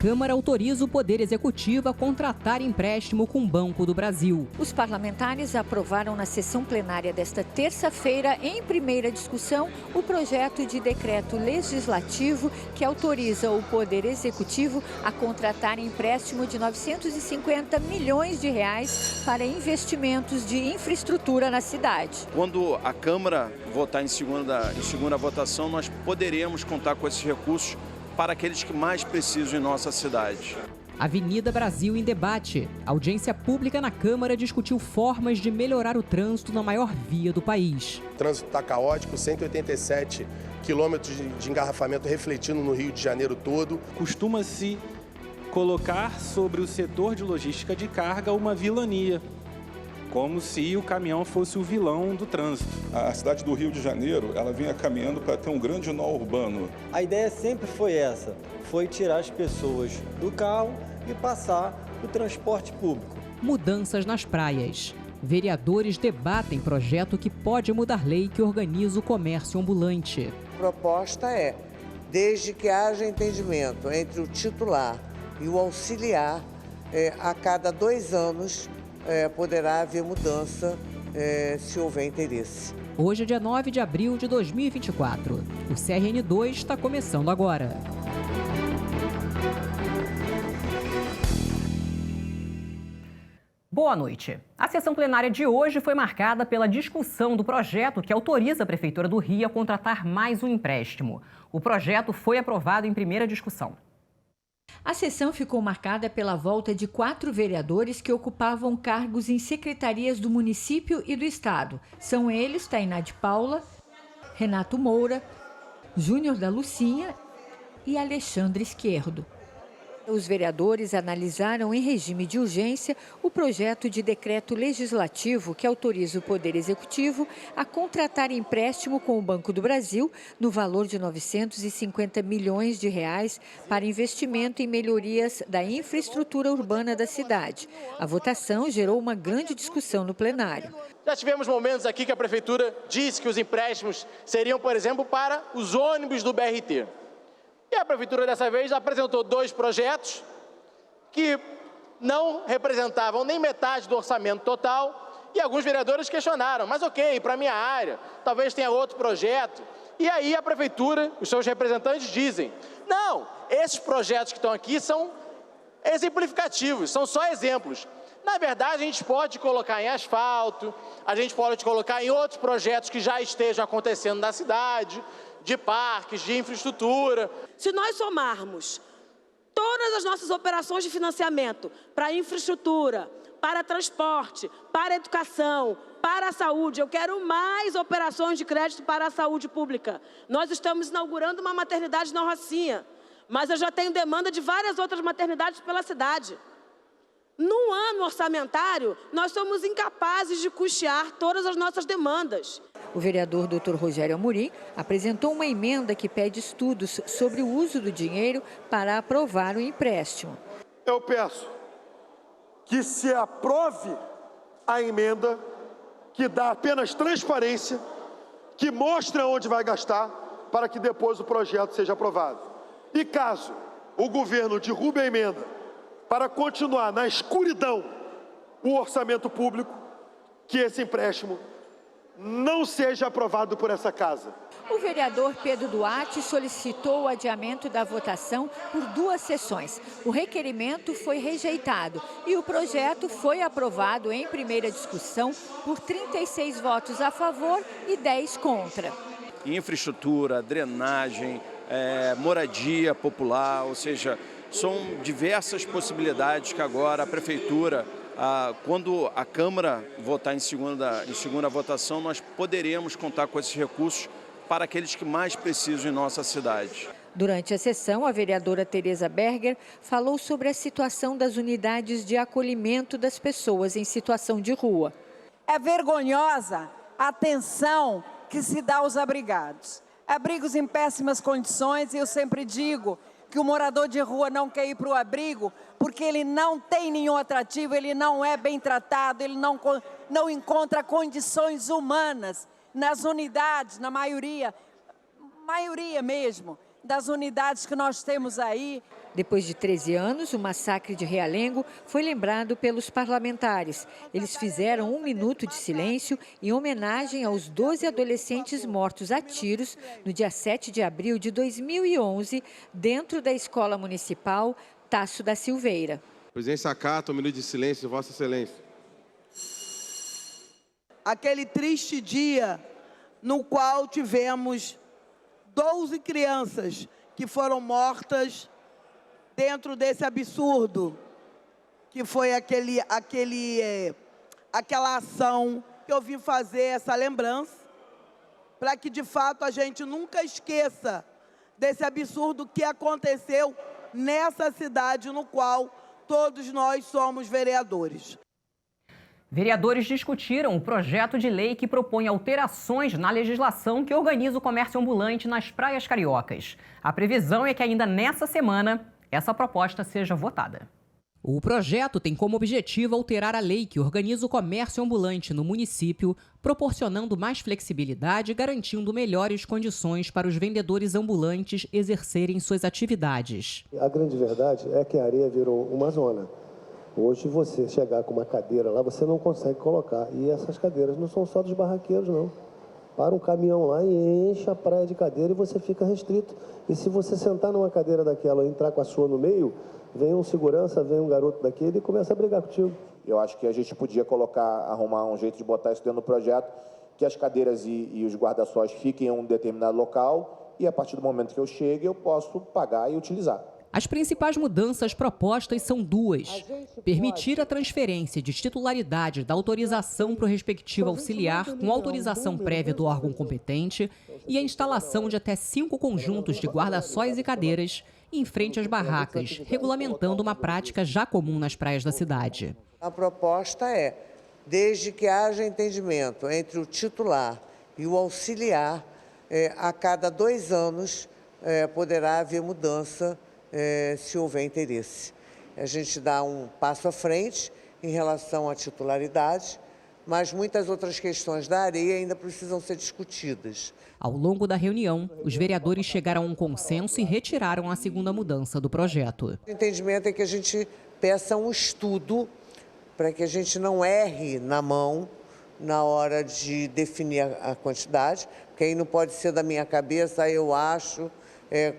Câmara autoriza o Poder Executivo a contratar empréstimo com o Banco do Brasil. Os parlamentares aprovaram na sessão plenária desta terça-feira, em primeira discussão, o projeto de decreto legislativo que autoriza o Poder Executivo a contratar empréstimo de 950 milhões de reais para investimentos de infraestrutura na cidade. Quando a Câmara votar em segunda votação, nós poderemos contar com esses recursos para aqueles que mais precisam em nossa cidade. Avenida Brasil em debate. A audiência pública na Câmara discutiu formas de melhorar o trânsito na maior via do país. O trânsito está caótico, 187 quilômetros de engarrafamento refletindo no Rio de Janeiro todo. Costuma-se colocar sobre o setor de logística de carga uma vilania, como se o caminhão fosse o vilão do trânsito. A cidade do Rio de Janeiro, ela vinha caminhando para ter um grande nó urbano. A ideia sempre foi essa, foi tirar as pessoas do carro e passar para o transporte público. Mudanças nas praias. Vereadores debatem projeto que pode mudar lei que organiza o comércio ambulante. A proposta é, desde que haja entendimento entre o titular e o auxiliar, a cada 2 anos poderá haver mudança se houver interesse. Hoje é dia 9 de abril de 2024. O CRN2 está começando agora. Boa noite. A sessão plenária de hoje foi marcada pela discussão do projeto que autoriza a Prefeitura do Rio a contratar mais um empréstimo. O projeto foi aprovado em primeira discussão. A sessão ficou marcada pela volta de 4 vereadores que ocupavam cargos em secretarias do município e do estado. São eles Tainá de Paula, Renato Moura, Júnior da Lucinha e Alexandre Esquerdo. Os vereadores analisaram em regime de urgência o projeto de decreto legislativo que autoriza o Poder Executivo a contratar empréstimo com o Banco do Brasil no valor de 950 milhões de reais para investimento em melhorias da infraestrutura urbana da cidade. A votação gerou uma grande discussão no plenário. Já tivemos momentos aqui que a Prefeitura disse que os empréstimos seriam, por exemplo, para os ônibus do BRT. E a Prefeitura, dessa vez, apresentou 2 projetos que não representavam nem metade do orçamento total e alguns vereadores questionaram, mas ok, para a minha área, talvez tenha outro projeto. E aí a Prefeitura, os seus representantes dizem, não, esses projetos que estão aqui são exemplificativos, são só exemplos. Na verdade, a gente pode colocar em asfalto, a gente pode colocar em outros projetos que já estejam acontecendo na cidade, de parques, de infraestrutura. Se nós somarmos todas as nossas operações de financiamento para infraestrutura, para transporte, para educação, para a saúde, eu quero mais operações de crédito para a saúde pública. Nós estamos inaugurando uma maternidade na Rocinha, mas eu já tenho demanda de várias outras maternidades pela cidade. Num ano orçamentário, nós somos incapazes de custear todas as nossas demandas. O vereador Dr. Rogério Amorim apresentou uma emenda que pede estudos sobre o uso do dinheiro para aprovar o empréstimo. Eu peço que se aprove a emenda que dá apenas transparência, que mostre onde vai gastar, para que depois o projeto seja aprovado. E caso o governo derrube a emenda para continuar na escuridão o orçamento público, que esse empréstimo não seja aprovado por essa casa. O vereador Pedro Duarte solicitou o adiamento da votação por 2 sessões. O requerimento foi rejeitado e o projeto foi aprovado em primeira discussão por 36 votos a favor e 10 contra. Infraestrutura, drenagem, moradia popular, ou seja, são diversas possibilidades que agora a Prefeitura, quando a Câmara votar em segunda votação, nós poderemos contar com esses recursos para aqueles que mais precisam em nossa cidade. Durante a sessão, a vereadora Tereza Berger falou sobre a situação das unidades de acolhimento das pessoas em situação de rua. É vergonhosa a atenção que se dá aos abrigados. Abrigos em péssimas condições, e eu sempre digo que o morador de rua não quer ir para o abrigo porque ele não tem nenhum atrativo, ele não é bem tratado, ele não encontra condições humanas nas unidades, na maioria mesmo, das unidades que nós temos aí. Depois de 13 anos, o massacre de Realengo foi lembrado pelos parlamentares. Eles fizeram 1 minuto de silêncio em homenagem aos 12 adolescentes mortos a tiros no dia 7 de abril de 2011, dentro da Escola Municipal Tasso da Silveira. A presidência acata 1 minuto de silêncio, Vossa Excelência. Aquele triste dia no qual tivemos 12 crianças que foram mortas dentro desse absurdo, que foi aquela ação que eu vim fazer essa lembrança, para que de fato a gente nunca esqueça desse absurdo que aconteceu nessa cidade no qual todos nós somos vereadores. Vereadores discutiram o projeto de lei que propõe alterações na legislação que organiza o comércio ambulante nas praias cariocas. A previsão é que ainda nessa semana essa proposta seja votada. O projeto tem como objetivo alterar a lei que organiza o comércio ambulante no município, proporcionando mais flexibilidade e garantindo melhores condições para os vendedores ambulantes exercerem suas atividades. A grande verdade é que a areia virou uma zona. Hoje você chegar com uma cadeira lá, você não consegue colocar. E essas cadeiras não são só dos barraqueiros, não. Para um caminhão lá e enche a praia de cadeira e você fica restrito. E se você sentar numa cadeira daquela e entrar com a sua no meio, vem um segurança, vem um garoto daquele e começa a brigar contigo. Eu acho que a gente podia arrumar um jeito de botar isso dentro do projeto, que as cadeiras e os guarda-sóis fiquem em um determinado local e a partir do momento que eu chegue eu posso pagar e utilizar. As principais mudanças propostas são duas. Permitir a transferência de titularidade da autorização para o respectivo auxiliar com autorização prévia do órgão competente e a instalação de até 5 conjuntos de guarda-sóis e cadeiras em frente às barracas, regulamentando uma prática já comum nas praias da cidade. A proposta é, desde que haja entendimento entre o titular e o auxiliar, a cada 2 anos poderá haver mudança se houver interesse. A gente dá um passo à frente em relação à titularidade, mas muitas outras questões da areia ainda precisam ser discutidas. Ao longo da reunião, os vereadores chegaram a um consenso e retiraram a segunda mudança do projeto. O entendimento é que a gente peça um estudo para que a gente não erre na mão na hora de definir a quantidade, porque aí não pode ser da minha cabeça, aí eu acho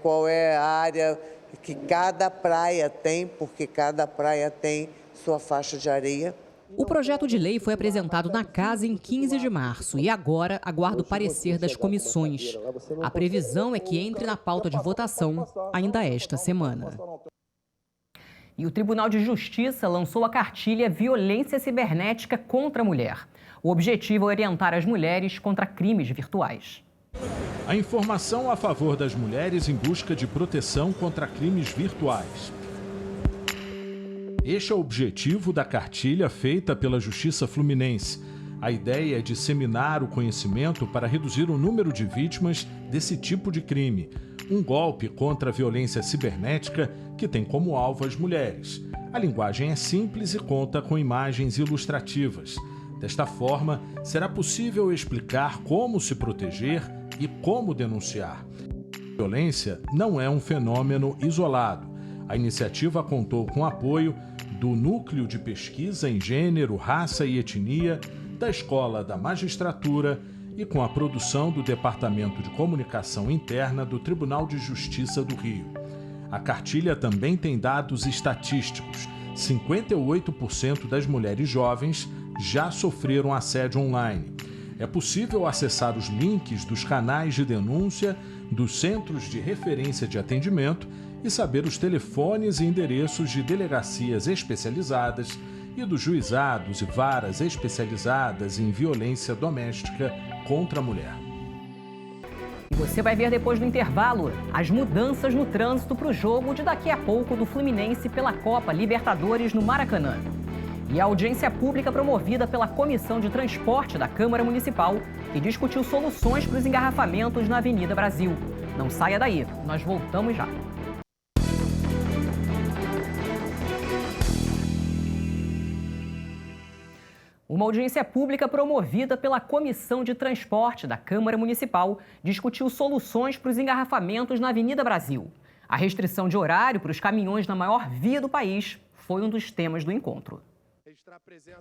qual é a área que cada praia tem, porque cada praia tem sua faixa de areia. O projeto de lei foi apresentado na Casa em 15 de março e agora aguarda o parecer das comissões. A previsão é que entre na pauta de votação ainda esta semana. E o Tribunal de Justiça lançou a cartilha Violência Cibernética contra a Mulher. O objetivo é orientar as mulheres contra crimes virtuais. A informação a favor das mulheres em busca de proteção contra crimes virtuais. Este é o objetivo da cartilha feita pela Justiça Fluminense. A ideia é disseminar o conhecimento para reduzir o número de vítimas desse tipo de crime. Um golpe contra a violência cibernética que tem como alvo as mulheres. A linguagem é simples e conta com imagens ilustrativas. Desta forma, será possível explicar como se proteger e como denunciar. A violência não é um fenômeno isolado. A iniciativa contou com o apoio do Núcleo de Pesquisa em Gênero, Raça e Etnia, da Escola da Magistratura e com a produção do Departamento de Comunicação Interna do Tribunal de Justiça do Rio. A cartilha também tem dados estatísticos. 58% das mulheres jovens já sofreram assédio online. É possível acessar os links dos canais de denúncia, dos centros de referência de atendimento e saber os telefones e endereços de delegacias especializadas e dos juizados e varas especializadas em violência doméstica contra a mulher. E você vai ver depois do intervalo as mudanças no trânsito para o jogo de daqui a pouco do Fluminense pela Copa Libertadores no Maracanã. E a audiência pública promovida pela Comissão de Transporte da Câmara Municipal, que discutiu soluções para os engarrafamentos na Avenida Brasil. Não saia daí, nós voltamos já. Uma audiência pública promovida pela Comissão de Transporte da Câmara Municipal discutiu soluções para os engarrafamentos na Avenida Brasil. A restrição de horário para os caminhões na maior via do país foi um dos temas do encontro.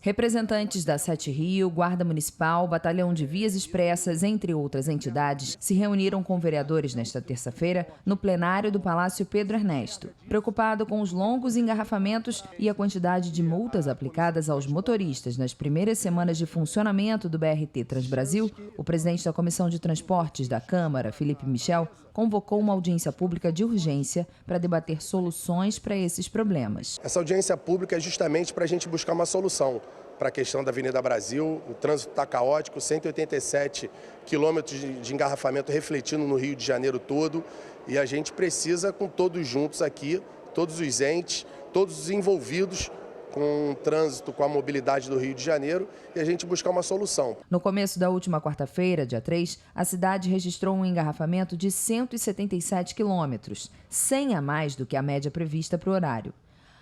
Representantes da Sete Rio, Guarda Municipal, Batalhão de Vias Expressas, entre outras entidades, se reuniram com vereadores nesta terça-feira no plenário do Palácio Pedro Ernesto. Preocupado com os longos engarrafamentos e a quantidade de multas aplicadas aos motoristas nas primeiras semanas de funcionamento do BRT Transbrasil, o presidente da Comissão de Transportes da Câmara, Felipe Michel, convocou uma audiência pública de urgência para debater soluções para esses problemas. Essa audiência pública é justamente para a gente buscar uma solução para a questão da Avenida Brasil. O trânsito está caótico, 187 quilômetros de engarrafamento refletindo no Rio de Janeiro todo, e a gente precisa, com todos juntos aqui, todos os entes, todos os envolvidos com o trânsito, com a mobilidade do Rio de Janeiro, e a gente buscar uma solução. No começo da última quarta-feira, dia 3, a cidade registrou um engarrafamento de 177 quilômetros, 100 a mais do que a média prevista para o horário.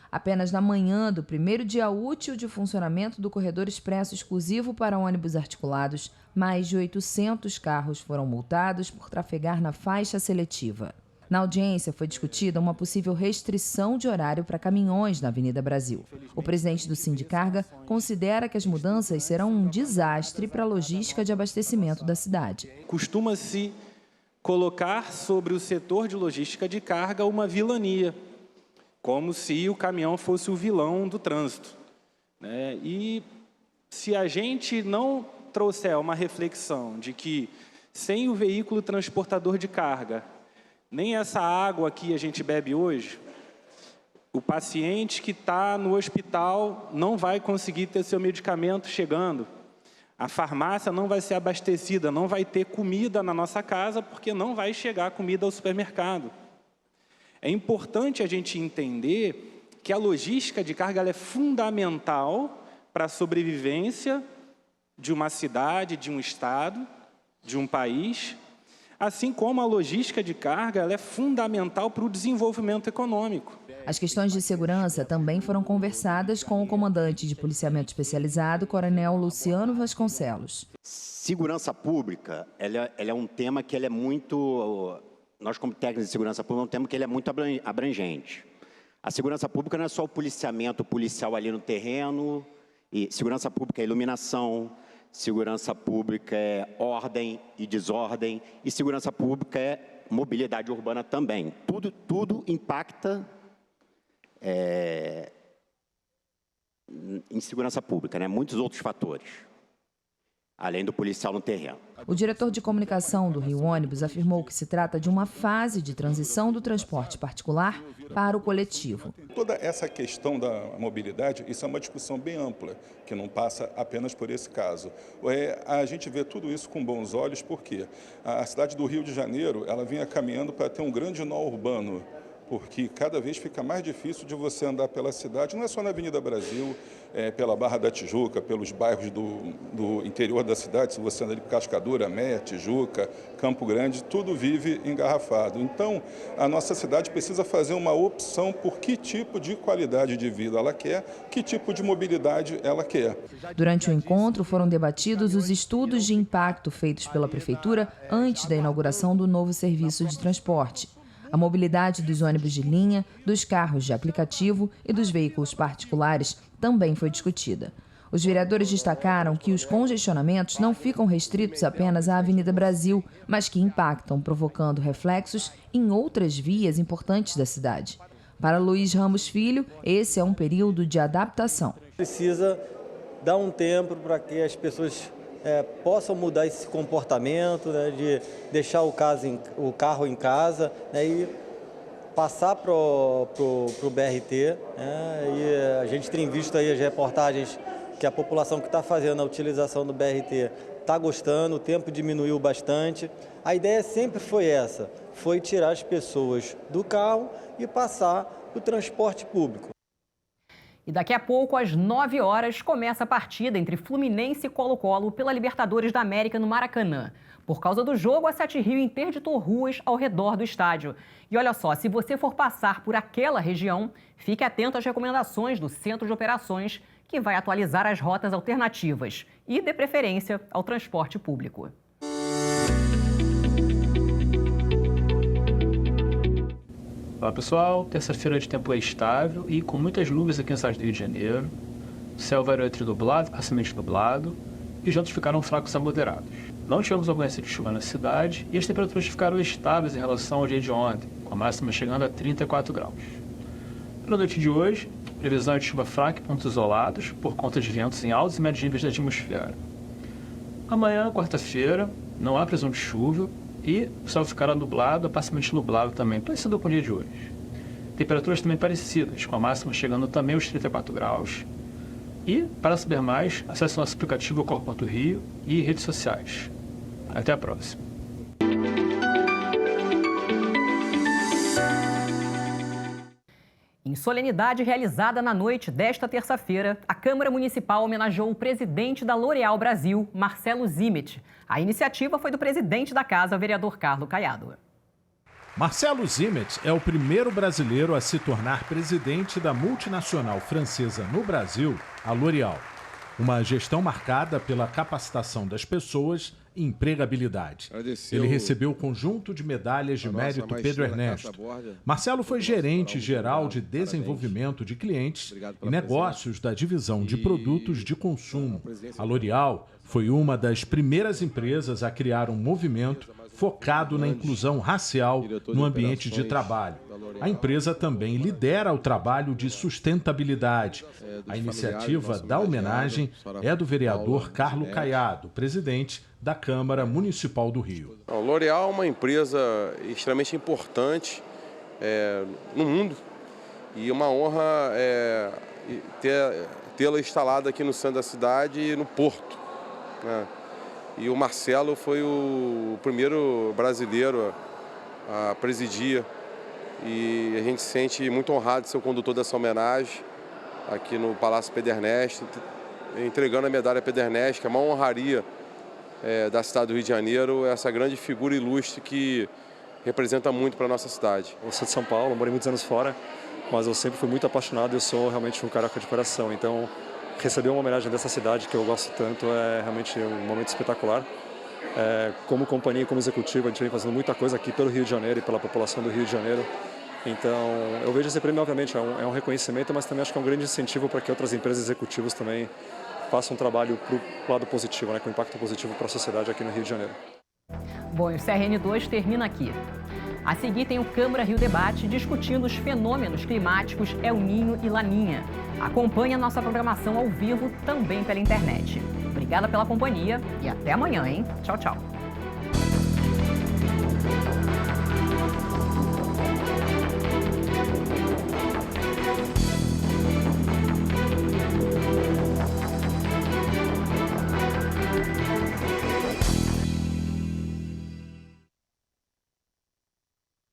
Apenas na manhã do primeiro dia útil de funcionamento do corredor expresso exclusivo para ônibus articulados, mais de 800 carros foram multados por trafegar na faixa seletiva. Na audiência foi discutida uma possível restrição de horário para caminhões na Avenida Brasil. O presidente do Sindicarga considera que as mudanças serão um desastre para a logística de abastecimento da cidade. Costuma-se colocar sobre o setor de logística de carga uma vilania, como se o caminhão fosse o vilão do trânsito, né? E se a gente não trouxer uma reflexão de que sem o veículo transportador de carga, nem essa água que a gente bebe hoje, o paciente que está no hospital não vai conseguir ter seu medicamento chegando. A farmácia não vai ser abastecida, não vai ter comida na nossa casa porque não vai chegar comida ao supermercado. É importante a gente entender que a logística de carga ela é fundamental para a sobrevivência de uma cidade, de um estado, de um país, assim como a logística de carga ela é fundamental para o desenvolvimento econômico. As questões de segurança também foram conversadas com o comandante de policiamento especializado, Coronel Luciano Vasconcelos. Segurança pública, ela é um tema que ele é muito... Nós, como técnicos de segurança pública, é um tema que ele é muito abrangente. A segurança pública não é só o policiamento policial ali no terreno, e segurança pública é iluminação, segurança pública é ordem e desordem, e segurança pública é mobilidade urbana também. Tudo impacta em segurança pública, né? Muitos outros fatores, além do policial no terreno. O diretor de comunicação do Rio Ônibus afirmou que se trata de uma fase de transição do transporte particular para o coletivo. Toda essa questão da mobilidade, isso é uma discussão bem ampla, que não passa apenas por esse caso. A gente vê tudo isso com bons olhos, porque a cidade do Rio de Janeiro, ela vinha caminhando para ter um grande nó urbano, porque cada vez fica mais difícil de você andar pela cidade, não é só na Avenida Brasil, pela Barra da Tijuca, pelos bairros do interior da cidade, se você anda ali por Cascadura, Meia, Tijuca, Campo Grande, tudo vive engarrafado. Então, a nossa cidade precisa fazer uma opção por que tipo de qualidade de vida ela quer, que tipo de mobilidade ela quer. Durante o encontro, foram debatidos os estudos de impacto feitos pela Prefeitura antes da inauguração do novo serviço de transporte. A mobilidade dos ônibus de linha, dos carros de aplicativo e dos veículos particulares também foi discutida. Os vereadores destacaram que os congestionamentos não ficam restritos apenas à Avenida Brasil, mas que impactam, provocando reflexos em outras vias importantes da cidade. Para Luiz Ramos Filho, esse é um período de adaptação. Precisa dar um tempo para que as pessoas possam mudar esse comportamento, né, de deixar o carro em casa, né, e passar para o BRT. Né, e a gente tem visto aí as reportagens que a população que está fazendo a utilização do BRT está gostando, o tempo diminuiu bastante. A ideia sempre foi essa, foi tirar as pessoas do carro e passar para o transporte público. E daqui a pouco, às 9 horas, começa a partida entre Fluminense e Colo-Colo pela Libertadores da América no Maracanã. Por causa do jogo, a Sete Rio interditou ruas ao redor do estádio. E olha só, se você for passar por aquela região, fique atento às recomendações do Centro de Operações, que vai atualizar as rotas alternativas e dê preferência ao transporte público. Fala pessoal, terça-feira de tempo estável e com muitas nuvens aqui na cidade do Rio de Janeiro. O céu variou entre nublado e parcialmente nublado e os ventos ficaram fracos a moderados. Não tivemos ocorrência de chuva na cidade e as temperaturas ficaram estáveis em relação ao dia de ontem, com a máxima chegando a 34 graus. Na noite de hoje, previsão de chuva fraca em pontos isolados por conta de ventos em altos e médios níveis da atmosfera. Amanhã, quarta-feira, não há previsão de chuva e o céu ficará nublado, parcialmente nublado também, parecido com o dia de hoje. Temperaturas também parecidas, com a máxima chegando também aos 34 graus. E, para saber mais, acesse nosso aplicativo Cor.Rio e redes sociais. Até a próxima. Em solenidade realizada na noite desta terça-feira, a Câmara Municipal homenageou o presidente da L'Oréal Brasil, Marcelo Zimmet. A iniciativa foi do presidente da casa, vereador Carlos Caiado. Marcelo Zimmet é o primeiro brasileiro a se tornar presidente da multinacional francesa no Brasil, a L'Oréal. Uma gestão marcada pela capacitação das pessoas e empregabilidade. Ele recebeu o conjunto de medalhas de mérito Pedro Ernesto. Marcelo foi gerente geral de desenvolvimento de clientes e negócios da divisão de produtos de consumo. A L'Oréal foi uma das primeiras empresas a criar um movimento focado na inclusão racial no ambiente de trabalho. A empresa também lidera o trabalho de sustentabilidade. A iniciativa da homenagem é do vereador Carlos Caiado, presidente da Câmara Municipal do Rio. A L'Oréal é uma empresa extremamente importante no mundo e uma honra tê-la instalada aqui no centro da cidade e no Porto, né? E o Marcelo foi o primeiro brasileiro a presidir e a gente se sente muito honrado de ser o condutor dessa homenagem aqui no Palácio Pedro Ernesto, entregando a medalha Pedro Ernesto, que é uma honraria da cidade do Rio de Janeiro, essa grande figura ilustre que representa muito para a nossa cidade. Eu sou de São Paulo, morei muitos anos fora, mas eu sempre fui muito apaixonado e eu sou realmente um carioca de coração, então receber uma homenagem dessa cidade que eu gosto tanto é realmente um momento espetacular. Como companhia, como executivo, a gente vem fazendo muita coisa aqui pelo Rio de Janeiro e pela população do Rio de Janeiro. Então, eu vejo esse prêmio, obviamente, é um reconhecimento, mas também acho que é um grande incentivo para que outras empresas executivas também façam um trabalho para o lado positivo, né, com impacto positivo para a sociedade aqui no Rio de Janeiro. Bom, o CRN2 termina aqui. A seguir tem o Câmara Rio Debate discutindo os fenômenos climáticos El Niño e Laninha. Acompanhe a nossa programação ao vivo também pela internet. Obrigada pela companhia e até amanhã, hein? Tchau, tchau.